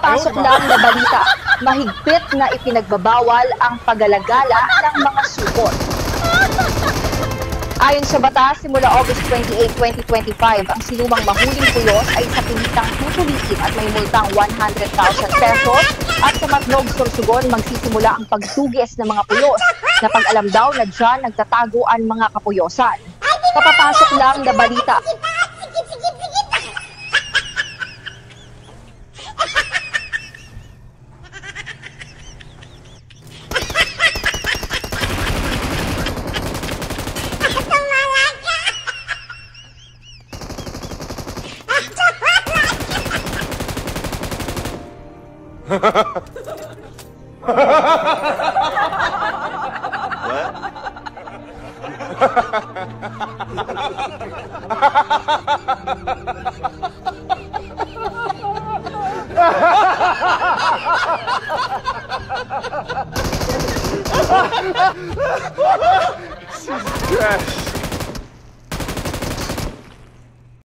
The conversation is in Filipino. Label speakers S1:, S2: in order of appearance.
S1: Kapapasok lang na balita, mahigpit na ipinagbabawal ang pag-alagala ng mga supot. Ayon sa batas, simula August 28, 2025, ang sinumang mahuling puyos ay sa pinitang tutuliin at may multang 100,000 pesos at sa Matnog, Sorsogon magsisimula ang pagtugis ng mga puyos na pag-alam daw na dyan nagtatago ang mga kapuyosan. Kapapasok lang na balita.
S2: This is trash.